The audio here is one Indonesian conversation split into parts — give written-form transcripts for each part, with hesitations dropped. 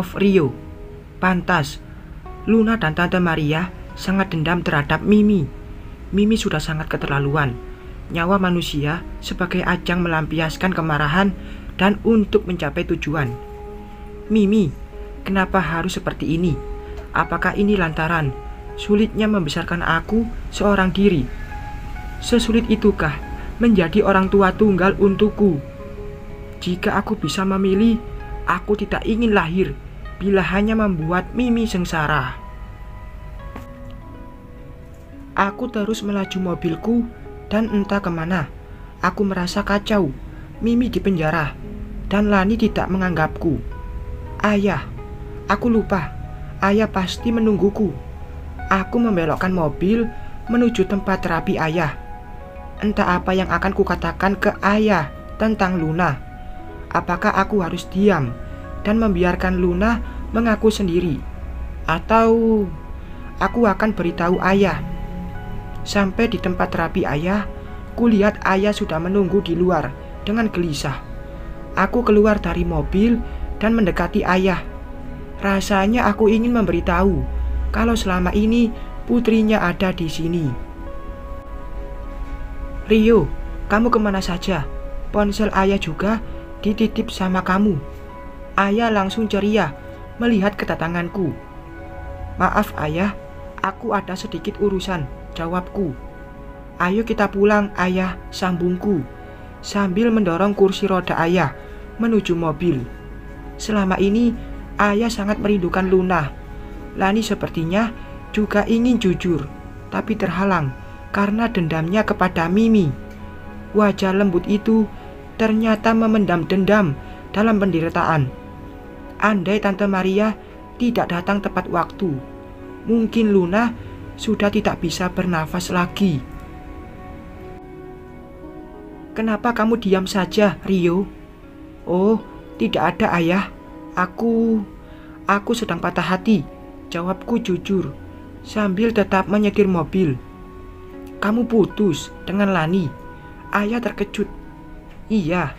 of Rio. Pantas, Luna dan Tante Maria sangat dendam terhadap Mimi. Mimi sudah sangat keterlaluan. Nyawa manusia sebagai ajang melampiaskan kemarahan dan untuk mencapai tujuan. Mimi, kenapa harus seperti ini? Apakah ini lantaran sulitnya membesarkan aku seorang diri? Sesulit itukah menjadi orang tua tunggal untukku? Jika aku bisa memilih, aku tidak ingin lahir bila hanya membuat Mimi sengsara. Aku terus melaju mobilku dan entah kemana. Aku merasa kacau. Mimi di penjara dan Lani tidak menganggapku. Ayah, aku lupa. Ayah pasti menungguku. Aku membelokkan mobil menuju tempat terapi ayah. Entah apa yang akan kukatakan ke ayah tentang Luna. Apakah aku harus diam dan membiarkan Luna mengaku sendiri? Atau aku akan beritahu ayah? Sampai di tempat terapi ayah, kulihat ayah sudah menunggu di luar dengan gelisah. Aku keluar dari mobil dan mendekati ayah. Rasanya aku ingin memberitahu kalau selama ini putrinya ada di sini. Rio, kamu kemana saja? Ponsel ayah juga dititip sama kamu. Ayah langsung ceria melihat kedatanganku. Maaf ayah, aku ada sedikit urusan, jawabku. Ayo kita pulang ayah, sambungku, sambil mendorong kursi roda ayah menuju mobil. Selama ini ayah sangat merindukan Luna. Lani sepertinya juga ingin jujur, tapi terhalang karena dendamnya kepada Mimi. Wajah lembut itu ternyata memendam dendam dalam penderitaan. Andai Tante Maria tidak datang tepat waktu, mungkin Luna sudah tidak bisa bernafas lagi. Kenapa kamu diam saja, Rio? Oh, tidak ada ayah. Aku sedang patah hati, jawabku jujur, sambil tetap menyetir mobil. Kamu putus dengan Lani? Ayah terkejut. Iya,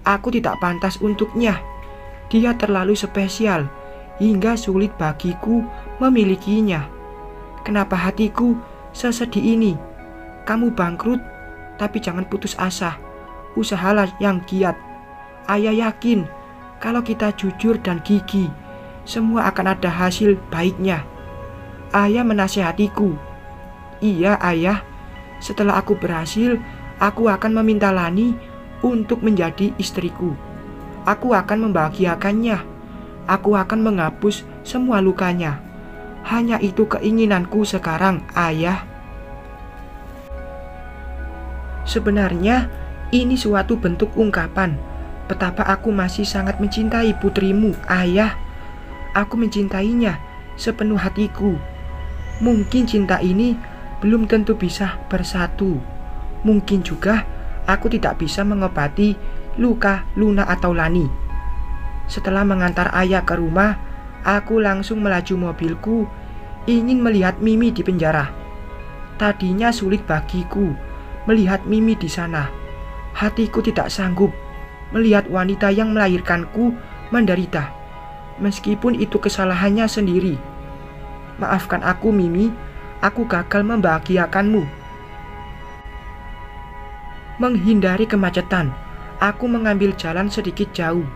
aku tidak pantas untuknya. Dia terlalu spesial hingga sulit bagiku memilikinya. Kenapa hatiku sesedih ini? Kamu bangkrut, tapi jangan putus asa. Usahalah yang giat. Ayah yakin kalau kita jujur dan gigih, semua akan ada hasil baiknya. Ayah menasihatiku. Iya ayah, setelah aku berhasil, aku akan meminta Lani untuk menjadi istriku. Aku akan membahagiakannya. Aku akan menghapus semua lukanya. Hanya itu keinginanku sekarang, ayah. Sebenarnya ini suatu bentuk ungkapan betapa aku masih sangat mencintai putrimu, ayah. Aku mencintainya sepenuh hatiku. Mungkin cinta ini belum tentu bisa bersatu. Mungkin juga aku tidak bisa mengobati luka Luna atau Lani. Setelah mengantar ayah ke rumah, aku langsung melaju mobilku, ingin melihat Mimi di penjara. Tadinya sulit bagiku melihat Mimi di sana. Hatiku tidak sanggup melihat wanita yang melahirkanku menderita, meskipun itu kesalahannya sendiri. Maafkan aku Mimi, aku gagal membahagiakanmu. Menghindari kemacetan, aku mengambil jalan sedikit jauh.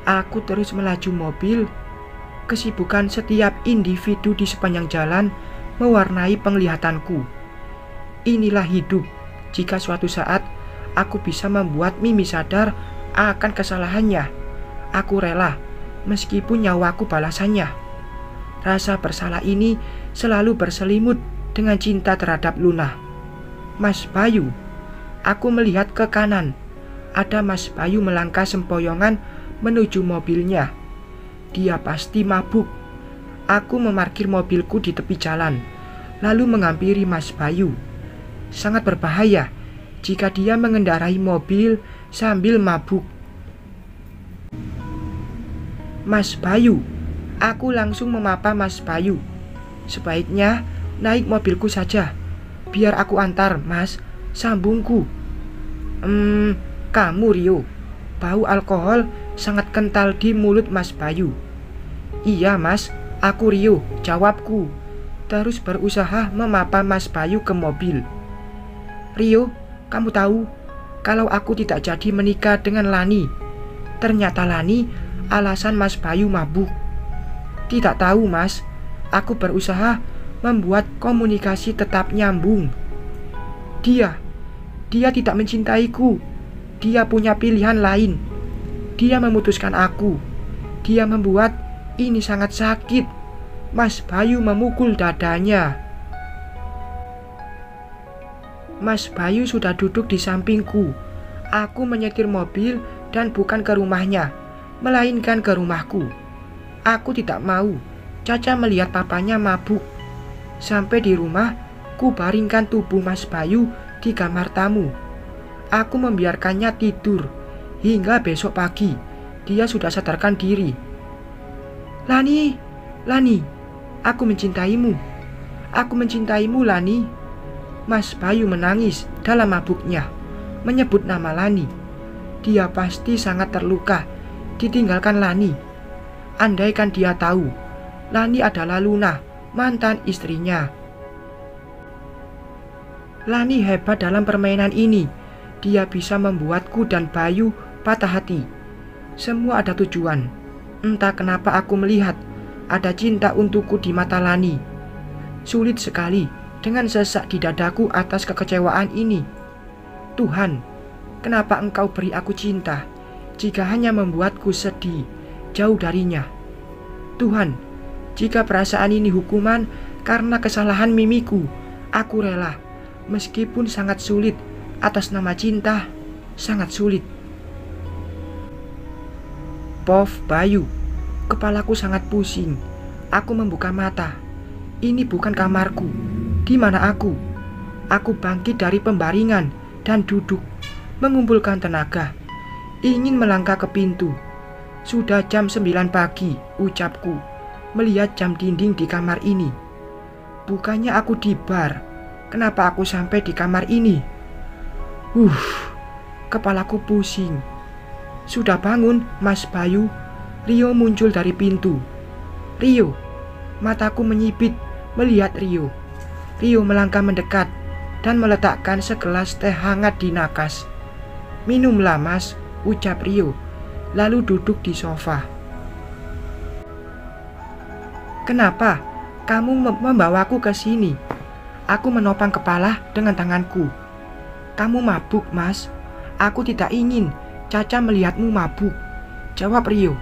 Aku terus melaju mobil. Kesibukan setiap individu di sepanjang jalan mewarnai penglihatanku. Inilah hidup. Jika suatu saat aku bisa membuat Mimi sadar akan kesalahannya, aku rela, meskipun nyawaku balasannya. Rasa bersalah ini selalu berselimut dengan cinta terhadap Luna. Mas Bayu. Aku melihat ke kanan. Ada Mas Bayu melangkah sempoyongan menuju mobilnya. Dia pasti mabuk. Aku memarkir mobilku di tepi jalan, lalu menghampiri Mas Bayu. Sangat berbahaya jika dia mengendarai mobil sambil mabuk. Mas Bayu. Aku langsung memapa Mas Bayu. Sebaiknya naik mobilku saja. Biar aku antar, Mas, sambungku. Kamu Rio, bau alkohol sangat kental di mulut Mas Bayu. Iya mas, aku Rio, jawabku. Terus berusaha memapa Mas Bayu ke mobil. Rio, kamu tahu kalau aku tidak jadi menikah dengan Lani. Ternyata Lani alasan Mas Bayu mabuk. Tidak tahu mas, aku berusaha membuat komunikasi tetap nyambung. Dia tidak mencintaiku. Dia punya pilihan lain. Dia memutuskan aku. Dia membuat ini sangat sakit. Mas Bayu memukul dadanya. Mas Bayu sudah duduk di sampingku. Aku menyetir mobil dan bukan ke rumahnya, melainkan ke rumahku. Aku tidak mau Caca melihat papanya mabuk. Sampai di rumah, ku baringkan tubuh Mas Bayu di kamar tamu. Aku membiarkannya tidur hingga besok pagi. Dia sudah sadarkan diri. Lani, aku mencintaimu. Aku mencintaimu, Lani. Mas Bayu menangis dalam mabuknya, menyebut nama Lani. Dia pasti sangat terluka ditinggalkan Lani. Andaikan dia tahu Lani adalah Luna, mantan istrinya. Lani hebat dalam permainan ini. Dia bisa membuatku dan Bayu patah hati. Semua ada tujuan. Entah kenapa aku melihat ada cinta untukku di mata Lani. Sulit sekali dengan sesak di dadaku atas kekecewaan ini. Tuhan, kenapa Engkau beri aku cinta jika hanya membuatku sedih jauh darinya? Tuhan, jika perasaan ini hukuman karena kesalahan mimiku, aku rela, meskipun sangat sulit atas nama cinta, sangat sulit. Pov, Bayu, kepalaku sangat pusing. Aku membuka mata. Ini bukan kamarku. Di mana aku? Aku bangkit dari pembaringan dan duduk, mengumpulkan tenaga, ingin melangkah ke pintu. Sudah jam 9 pagi, ucapku, melihat jam dinding di kamar ini. Bukannya aku di bar. Kenapa aku sampai di kamar ini? Kepalaku pusing. Sudah bangun, Mas Bayu? Rio muncul dari pintu. Rio, mataku menyipit melihat Rio. Rio melangkah mendekat dan meletakkan segelas teh hangat di nakas. Minumlah mas, ucap Rio, lalu duduk di sofa. Kenapa kamu membawaku ke sini? Aku menopang kepala dengan tanganku. Kamu mabuk, mas. Aku tidak ingin Caca melihatmu mabuk, jawab Rio.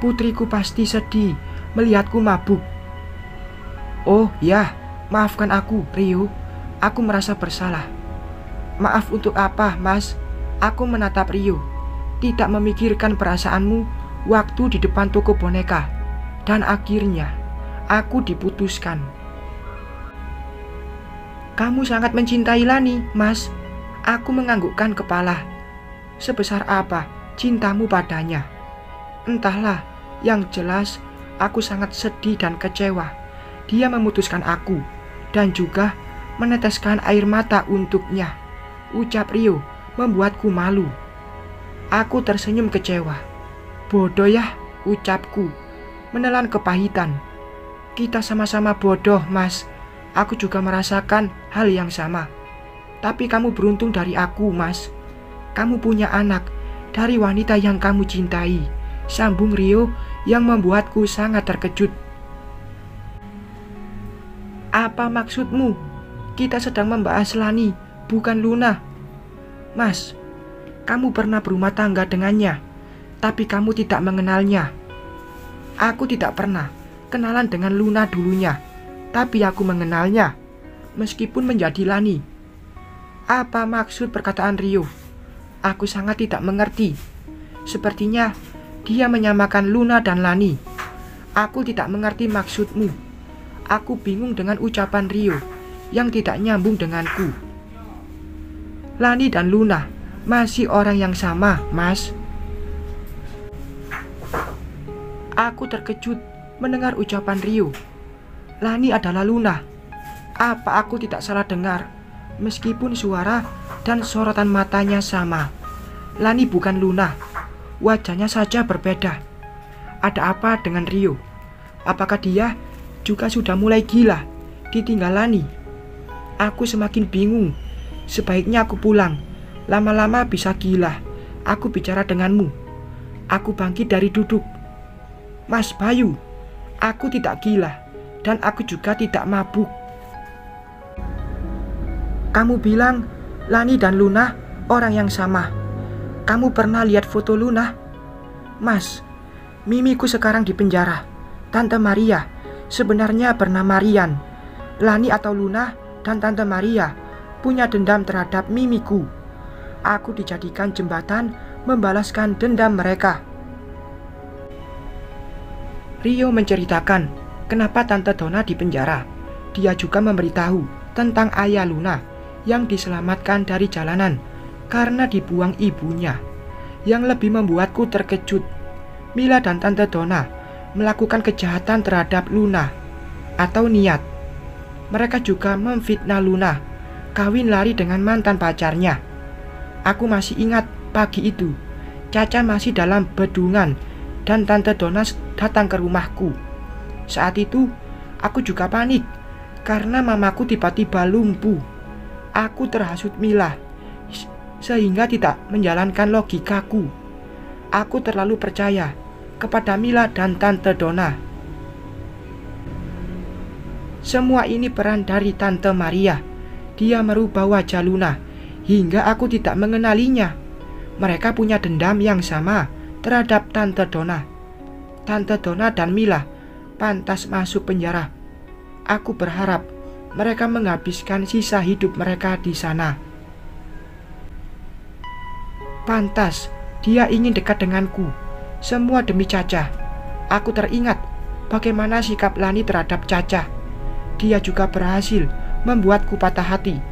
Putriku pasti sedih melihatku mabuk. Oh ya, maafkan aku, Rio. Aku merasa bersalah. Maaf untuk apa, mas? Aku menatap Rio, tidak memikirkan perasaanmu waktu di depan toko boneka. Dan akhirnya, aku diputuskan. Kamu sangat mencintai Lani, mas. Aku menganggukkan kepala. Sebesar apa cintamu padanya? Entahlah, yang jelas aku sangat sedih dan kecewa. Dia memutuskan aku dan juga meneteskan air mata untuknya. Ucap Rio membuatku malu. Aku tersenyum kecewa. Bodoh ya, ucapku, menelan kepahitan. Kita sama-sama bodoh, mas. Aku juga merasakan hal yang sama. Tapi kamu beruntung dari aku, mas. Kamu punya anak dari wanita yang kamu cintai, sambung Rio yang membuatku sangat terkejut. Apa maksudmu? Kita sedang membahas Lani, bukan Luna. Mas, kamu pernah berumah tangga dengannya, tapi kamu tidak mengenalnya. Aku tidak pernah kenalan dengan Luna dulunya, tapi aku mengenalnya, meskipun menjadi Lani. Apa maksud perkataan Rio? Aku sangat tidak mengerti. Sepertinya dia menyamakan Luna dan Lani. Aku tidak mengerti maksudmu. Aku bingung dengan ucapan Rio yang tidak nyambung denganku. Lani dan Luna masih orang yang sama, mas. Aku terkejut mendengar ucapan Rio. Lani adalah Luna. Apa aku tidak salah dengar? Meskipun suara dan sorotan matanya sama, Lani bukan Luna. Wajahnya saja berbeda. Ada apa dengan Rio? Apakah dia juga sudah mulai gila ditinggal Lani? Aku semakin bingung. Sebaiknya aku pulang. Lama-lama bisa gila aku bicara denganmu. Aku bangkit dari duduk. Mas Bayu, aku tidak gila dan aku juga tidak mabuk. Kamu bilang Lani dan Luna orang yang sama. Kamu pernah lihat foto Luna? Mas, mimiku sekarang di penjara. Tante Maria sebenarnya bernama Rian. Lani atau Luna dan Tante Maria punya dendam terhadap mimiku. Aku dijadikan jembatan membalaskan dendam mereka. Rio menceritakan kenapa Tante Donna di penjara. Dia juga memberitahu tentang ayah Luna yang diselamatkan dari jalanan karena dibuang ibunya. Yang lebih membuatku terkejut, Mila dan Tante Donna melakukan kejahatan terhadap Luna atau niat. Mereka juga memfitnah Luna kawin lari dengan mantan pacarnya. Aku masih ingat pagi itu, Caca masih dalam bedungan dan Tante Donna datang ke rumahku. Saat itu aku juga panik karena mamaku tiba-tiba lumpuh. Aku terhasut Mila sehingga tidak menjalankan logikaku. Aku terlalu percaya kepada Mila dan Tante Donna. Semua ini peran dari Tante Maria. Dia merubah wajah Luna hingga aku tidak mengenalinya. Mereka punya dendam yang sama terhadap Tante Donna. Tante Donna dan Mila pantas masuk penjara. Aku berharap mereka menghabiskan sisa hidup mereka di sana. Pantas dia ingin dekat denganku. Semua demi Caca. Aku teringat bagaimana sikap Lani terhadap Caca. Dia juga berhasil membuatku patah hati.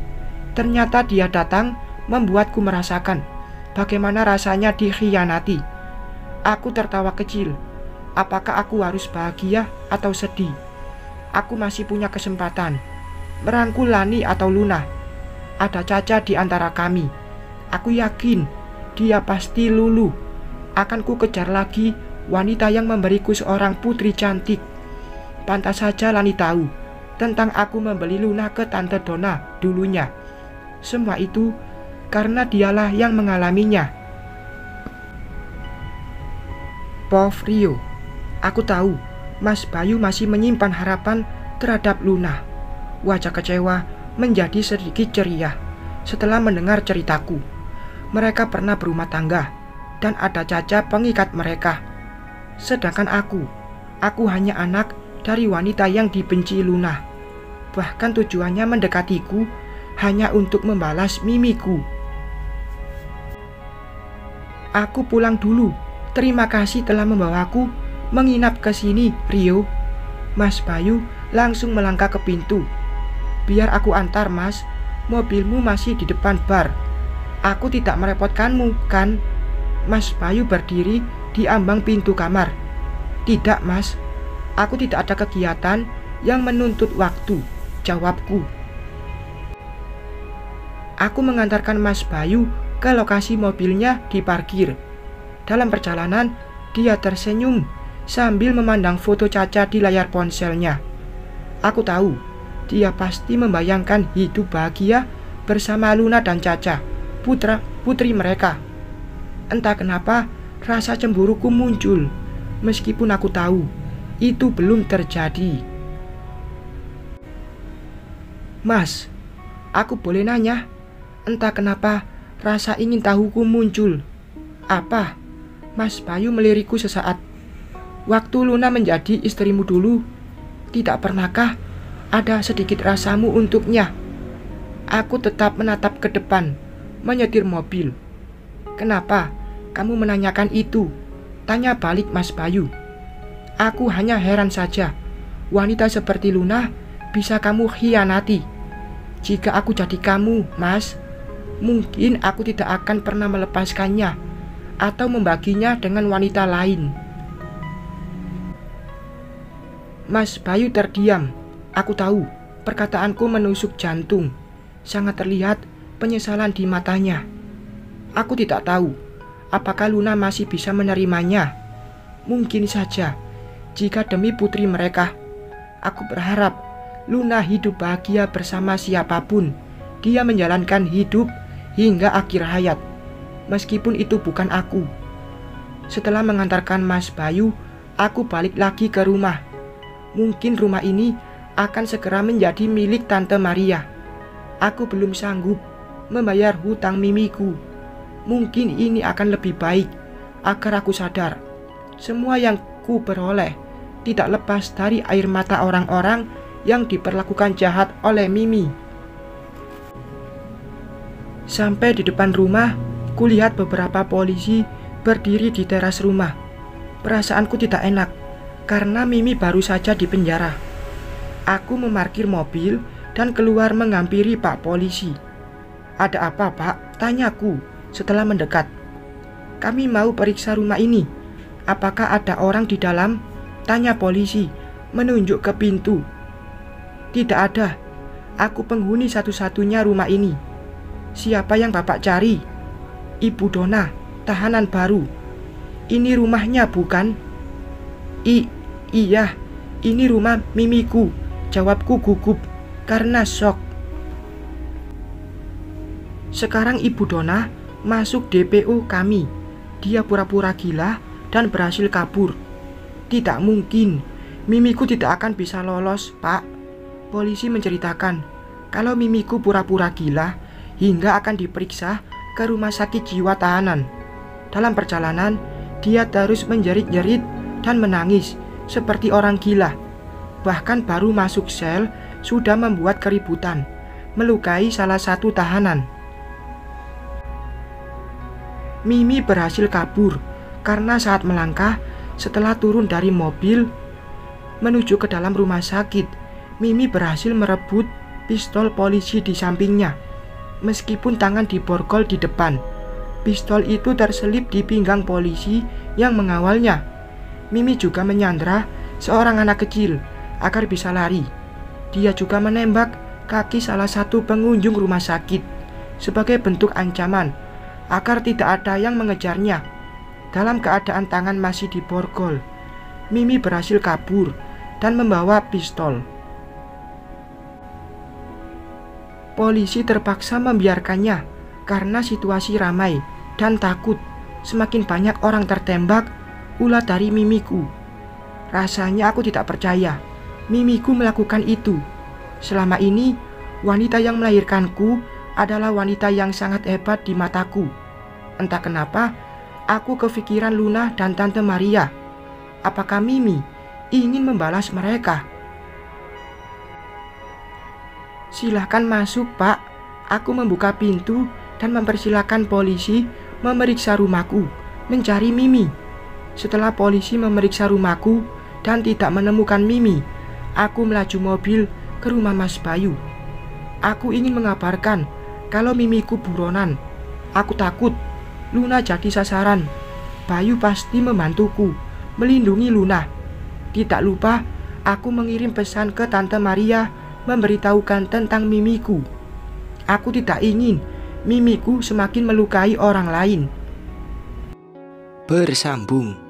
Ternyata dia datang membuatku merasakan bagaimana rasanya dikhianati. Aku tertawa kecil. Apakah aku harus bahagia atau sedih? Aku masih punya kesempatan merangkul Lani atau Luna. Ada Caca di antara kami. Aku yakin dia pasti luluh. Akan ku kejar lagi wanita yang memberiku seorang putri cantik. Pantas saja Lani tahu tentang aku membeli Luna ke Tante Donna dulunya. Semua itu karena dialah yang mengalaminya. Prof. Rio, aku tahu Mas Bayu masih menyimpan harapan terhadap Luna. Wajah kecewa menjadi sedikit ceria setelah mendengar ceritaku. Mereka pernah berumah tangga dan ada Caca pengikat mereka. Sedangkan aku hanya anak dari wanita yang dibenci Luna. Bahkan tujuannya mendekatiku hanya untuk membalas mimiku. Aku pulang dulu. Terima kasih telah membawaku menginap ke sini, Rio. Mas Bayu langsung melangkah ke pintu. Biar aku antar, Mas. Mobilmu masih di depan bar. Aku tidak merepotkanmu, kan? Mas Bayu berdiri di ambang pintu kamar. Tidak, Mas. Aku tidak ada kegiatan yang menuntut waktu, jawabku. Aku mengantarkan Mas Bayu ke lokasi mobilnya diparkir. Dalam perjalanan, dia tersenyum sambil memandang foto Caca di layar ponselnya. Aku tahu, dia pasti membayangkan hidup bahagia bersama Luna dan Caca, putri mereka. Entah kenapa, rasa cemburuku muncul, meskipun aku tahu itu belum terjadi. Mas, aku boleh nanya? Entah kenapa, rasa ingin tahuku muncul. Apa? Mas Bayu melirikku sesaat. Waktu Luna menjadi istrimu dulu, tidak pernahkah ada sedikit rasamu untuknya? Aku tetap menatap ke depan, menyetir mobil. Kenapa kamu menanyakan itu? Tanya balik Mas Bayu. Aku hanya heran saja. Wanita seperti Luna bisa kamu khianati. Jika aku jadi kamu, Mas, mungkin aku tidak akan pernah melepaskannya atau membaginya dengan wanita lain. Mas Bayu terdiam. Aku tahu perkataanku menusuk jantung. Sangat terlihat penyesalan di matanya. Aku tidak tahu apakah Luna masih bisa menerimanya. Mungkin saja jika demi putri mereka. Aku berharap Luna hidup bahagia bersama siapapun dia menjalankan hidup hingga akhir hayat, meskipun itu bukan aku. Setelah mengantarkan Mas Bayu, aku balik lagi ke rumah. Mungkin rumah ini akan segera menjadi milik Tante Maria. Aku belum sanggup membayar hutang mimiku. Mungkin ini akan lebih baik agar aku sadar semua yang ku peroleh tidak lepas dari air mata orang-orang yang diperlakukan jahat oleh Mimi. Sampai di depan rumah, kulihat beberapa polisi berdiri di teras rumah. Perasaanku tidak enak karena Mimi baru saja dipenjara. Aku memarkir mobil dan keluar menghampiri Pak Polisi. "Ada apa, Pak?" tanyaku setelah mendekat. "Kami mau periksa rumah ini. Apakah ada orang di dalam?" tanya polisi menunjuk ke pintu. "Tidak ada. Aku penghuni satu-satunya rumah ini." "Siapa yang Bapak cari?" "Ibu Dona, tahanan baru." "Ini rumahnya bukan?" Iya, ini rumah Mimiku," jawabku gugup karena shock. Sekarang Ibu Dona masuk DPO kami. Dia pura-pura gila dan berhasil kabur. "Tidak mungkin, Mimiku tidak akan bisa lolos, Pak." Polisi menceritakan kalau Mimiku pura-pura gila hingga akan diperiksa ke rumah sakit jiwa tahanan. Dalam perjalanan, dia terus menjerit-jerit dan menangis seperti orang gila. Bahkan baru masuk sel sudah membuat keributan, melukai salah satu tahanan. Mimi berhasil kabur karena saat melangkah setelah turun dari mobil menuju ke dalam rumah sakit, Mimi berhasil merebut pistol polisi di sampingnya. Meskipun tangan diborgol di depan, pistol itu terselip di pinggang polisi yang mengawalnya. Mimi juga menyandra seorang anak kecil agar bisa lari. Dia juga menembak kaki salah satu pengunjung rumah sakit sebagai bentuk ancaman agar tidak ada yang mengejarnya. Dalam keadaan tangan masih diborgol, Mimi berhasil kabur dan membawa pistol. Polisi terpaksa membiarkannya karena situasi ramai dan takut semakin banyak orang tertembak ulah dari Mimiku. Rasanya aku tidak percaya Mimiku melakukan itu. Selama ini, wanita yang melahirkanku adalah wanita yang sangat hebat di mataku. Entah kenapa, aku kepikiran Luna dan Tante Maria. Apakah Mimi ingin membalas mereka? "Silahkan masuk, Pak." Aku membuka pintu dan mempersilahkan polisi memeriksa rumahku, mencari Mimi. Setelah polisi memeriksa rumahku dan tidak menemukan Mimi, aku melaju mobil ke rumah Mas Bayu. Aku ingin mengabarkan kalau Mimiku buronan. Aku takut Luna jadi sasaran. Bayu pasti membantuku melindungi Luna. Tidak lupa, aku mengirim pesan ke Tante Maria memberitahukan tentang Mimiku. Aku tidak ingin Mimiku semakin melukai orang lain. Bersambung.